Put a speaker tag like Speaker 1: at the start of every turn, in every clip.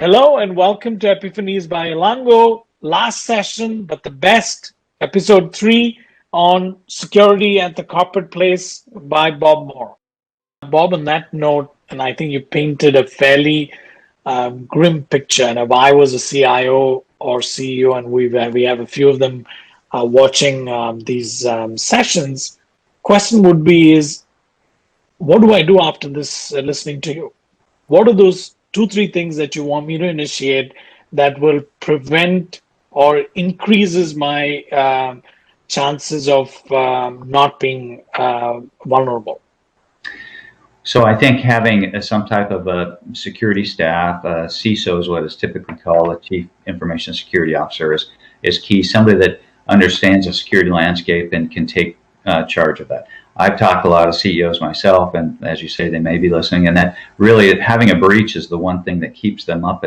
Speaker 1: Hello and welcome to Epiphanies by Elango. Last session, but the best, episode 3 on security at the corporate place by Bob Moore. Bob, on that note, and I think you painted a fairly grim picture. And if I was a CIO or CEO, and we have a few of them watching these sessions, question would be is, what do I do after this listening to you? What are those 2-3 things that you want me to initiate that will prevent or increases my chances of not being vulnerable?
Speaker 2: So I think having some type of a security staff, CISO is what is typically called, a Chief Information Security Officer, is key. Somebody that understands the security landscape and can take charge of that. I've talked to a lot of CEOs myself, and as you say, they may be listening, and that really having a breach is the one thing that keeps them up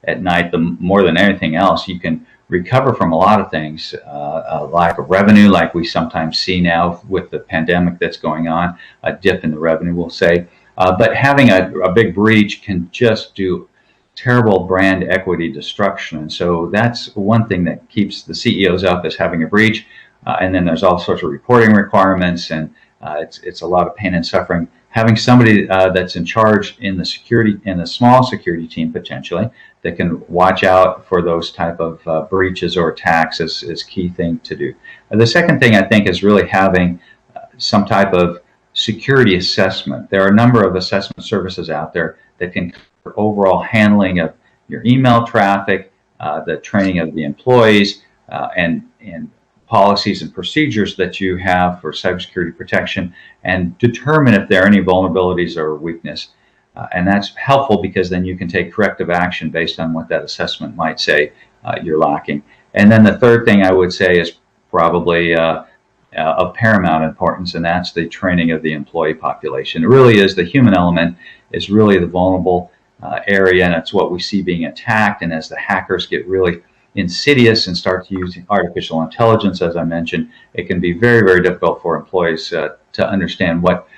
Speaker 2: at night. More than anything else, you can recover from a lot of things, lack of revenue, like we sometimes see now with the pandemic that's going on, a dip in the revenue, we'll say. But having a big breach can just do terrible brand equity destruction. And so that's one thing that keeps the CEOs up, is having a breach. And then there's all sorts of reporting requirements, and it's a lot of pain and suffering. Having somebody that's in charge in the security, in a small security team potentially, that can watch out for those type of breaches or attacks is key thing to do. The second thing I think is really having some type of security assessment. There are a number of assessment services out there that can cover overall handling of your email traffic, the training of the employees, and policies and procedures that you have for cybersecurity protection, and determine if there are any vulnerabilities or weakness. And that's helpful because then you can take corrective action based on what that assessment might say you're lacking. And then the third thing I would say is probably of paramount importance, and that's the training of the employee population. It really is, the human element is really the vulnerable area, and it's what we see being attacked. And as the hackers get really insidious and start to use artificial intelligence, as I mentioned, it can be very, very difficult for employees to understand what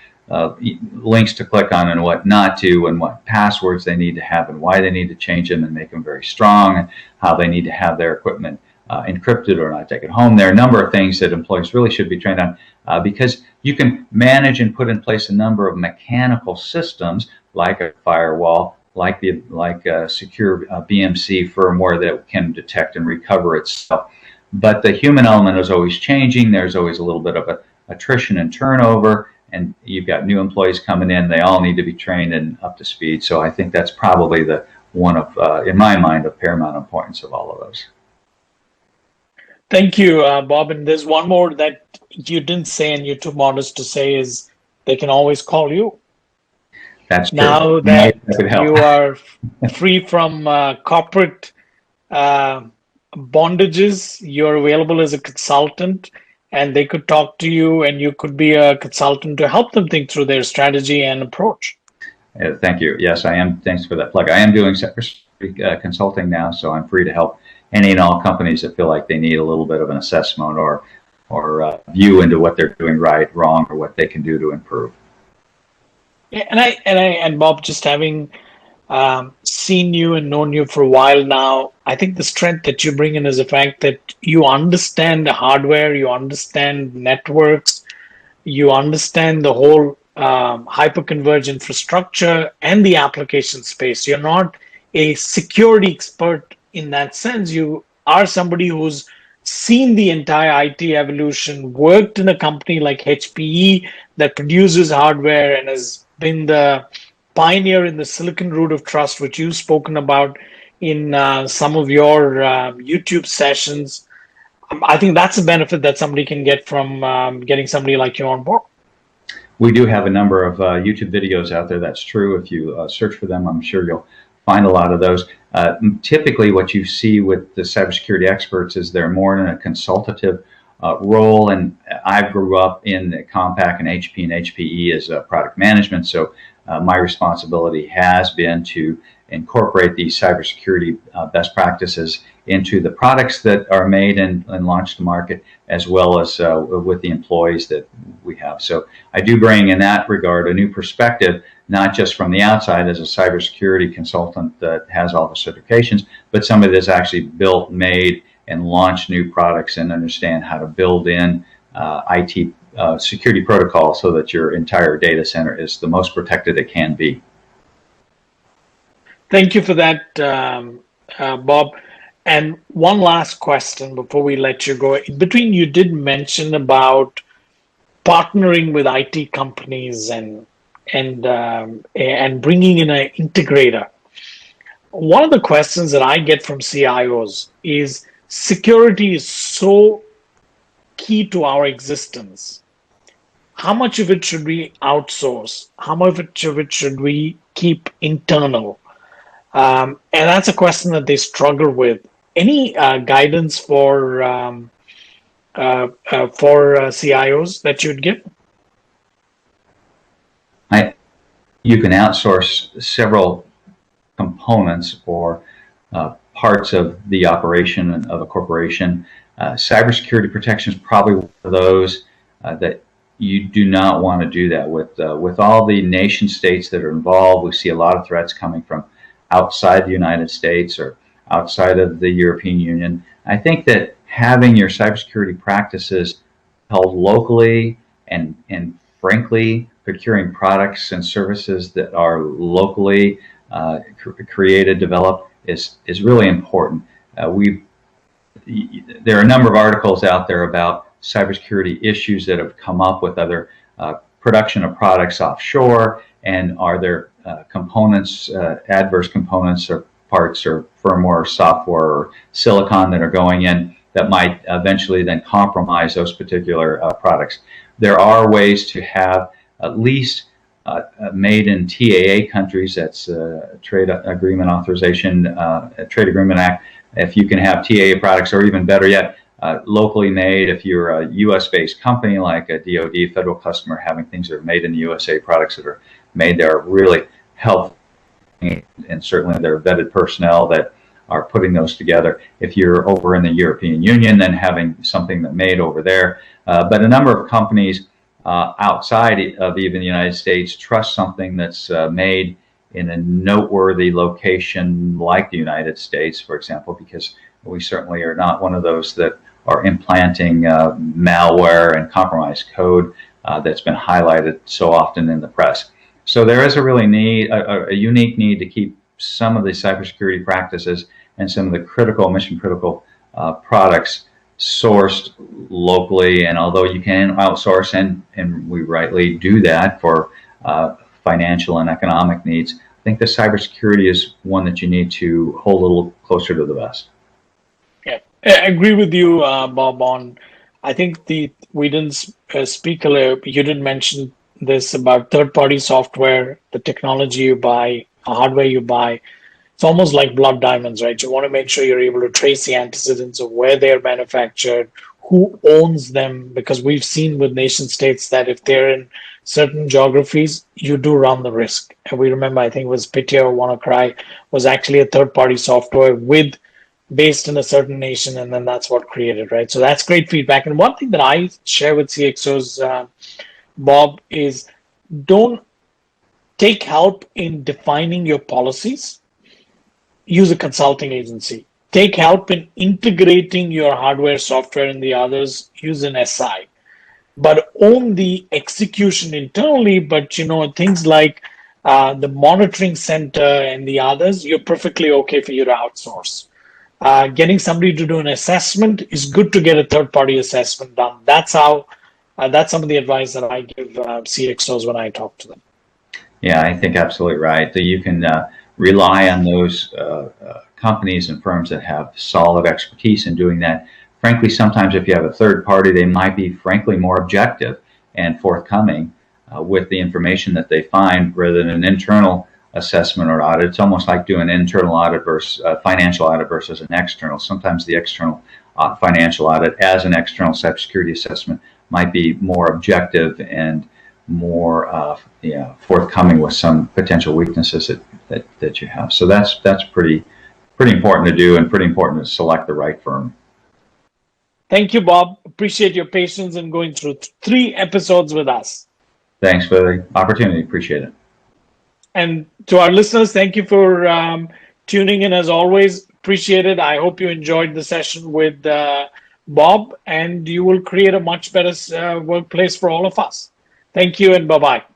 Speaker 2: links to click on and what not to, and what passwords they need to have and why they need to change them and make them very strong, and how they need to have their equipment encrypted or not take it home. There are a number of things that employees really should be trained on, because you can manage and put in place a number of mechanical systems like a firewall, like a secure BMC firmware that can detect and recover itself. But the human element is always changing. There's always a little bit of attrition and turnover, and you've got new employees coming in. They all need to be trained and up to speed. So I think that's probably the one of, in my mind, of paramount importance of all of those.
Speaker 1: Thank you, Bob. And there's one more that you didn't say and you're too modest to say, is they can always call you.
Speaker 2: That's true.
Speaker 1: Now that you are free from corporate bondages, you're available as a consultant, and they could talk to you, and you could be a consultant to help them think through their strategy and approach.
Speaker 2: Thank you. Yes, I am. Thanks for that plug. I am doing cybersecurity consulting now, so I'm free to help any and all companies that feel like they need a little bit of an assessment or view into what they're doing right, wrong, or what they can do to improve.
Speaker 1: Yeah, and Bob, just having seen you and known you for a while now, I think the strength that you bring in is the fact that you understand the hardware, you understand networks, you understand the whole hyperconverged infrastructure and the application space. You're not a security expert in that sense. You are somebody who's seen the entire IT evolution, worked in a company like HPE that produces hardware, and has been the pioneer in the silicon root of trust, which you've spoken about in some of your YouTube sessions. I think that's a benefit that somebody can get from getting somebody like you on board.
Speaker 2: We do have a number of YouTube videos out there. That's true. If you search for them, I'm sure you'll find a lot of those. Typically, what you see with the cybersecurity experts is they're more in a consultative role, and I grew up in Compaq and HP and HPE as product management, so my responsibility has been to incorporate these cybersecurity best practices into the products that are made and launched to market, as well as with the employees that we have. So I do bring, in that regard, a new perspective not just from the outside as a cybersecurity consultant that has all the certifications, but somebody that's actually built, made, and launched new products and understand how to build in IT security protocols so that your entire data center is the most protected it can be.
Speaker 1: Thank you for that, Bob. And one last question before we let you go. In between, you did mention about partnering with IT companies and bringing in an integrator. One of the questions that I get from CIOs is security is so key to our existence. How much of it should we outsource? How much of it should we keep internal? And that's a question that they struggle with. Any guidance for CIOs that you'd give?
Speaker 2: You can outsource several components or parts of the operation of a corporation. Cybersecurity protection is probably one of those that you do not want to do that with. With all the nation states that are involved, we see a lot of threats coming from outside the United States or outside of the European Union. I think that having your cybersecurity practices held locally and frankly procuring products and services that are locally created, developed is really important. There are a number of articles out there about cybersecurity issues that have come up with other production of products offshore, and are there components, adverse components or parts or firmware or software or silicon that are going in that might eventually then compromise those particular products. There are ways to have at least made in TAA countries, that's Trade Agreement Authorization, Trade Agreement Act. If you can have TAA products, or even better yet, locally made, if you're a US-based company like a DoD, federal customer, having things that are made in the USA, products that are made there really help, and certainly there are vetted personnel that are putting those together. If you're over in the European Union, then having something that made over there. But a number of companies outside of even the United States trust something that's made in a noteworthy location like the United States, for example, because we certainly are not one of those that are implanting malware and compromised code that's been highlighted so often in the press. So there is a really a unique need to keep some of the cybersecurity practices and some of the critical, mission critical products sourced locally. And although you can outsource, and we rightly do that for financial and economic needs, I think the cybersecurity is one that you need to hold a little closer to the vest.
Speaker 1: Yeah, I agree with you, Bob. I think we didn't speak earlier. You didn't mention this about third-party software, the technology you buy, the hardware you buy. It's almost like blood diamonds, right? You want to make sure you're able to trace the antecedents of where they're manufactured, who owns them, because we've seen with nation states that if they're in certain geographies, you do run the risk. And we remember, I think it was Pitya or WannaCry was actually a third-party software based in a certain nation, and then that's what created, right? So that's great feedback. And one thing that I share with CXOs, Bob, is don't take help in defining your policies. Use a consulting agency. Take help in integrating your hardware, software, and the others. Use an SI. But own the execution internally. But things like the monitoring center and the others, you're perfectly okay for you to outsource. Getting somebody to do an assessment is good to get a third-party assessment done. That's some of the advice that I give CXOs when I talk to them.
Speaker 2: Yeah, I think absolutely right. That you can rely on those companies and firms that have solid expertise in doing that. Frankly, sometimes if you have a third party, they might be frankly more objective and forthcoming with the information that they find rather than an internal assessment or audit. It's almost like doing an internal audit versus financial audit versus an external. Sometimes the external financial audit as an external cybersecurity assessment might be more objective and more forthcoming with some potential weaknesses that you have. So that's pretty important to do, and pretty important to select the right firm.
Speaker 1: Thank you, Bob. Appreciate your patience in going through 3 episodes with us.
Speaker 2: Thanks for the opportunity. Appreciate it.
Speaker 1: And to our listeners, thank you for tuning in as always. Appreciate it. I hope you enjoyed the session with Bob, and you will create a much better workplace for all of us. Thank you, and bye bye.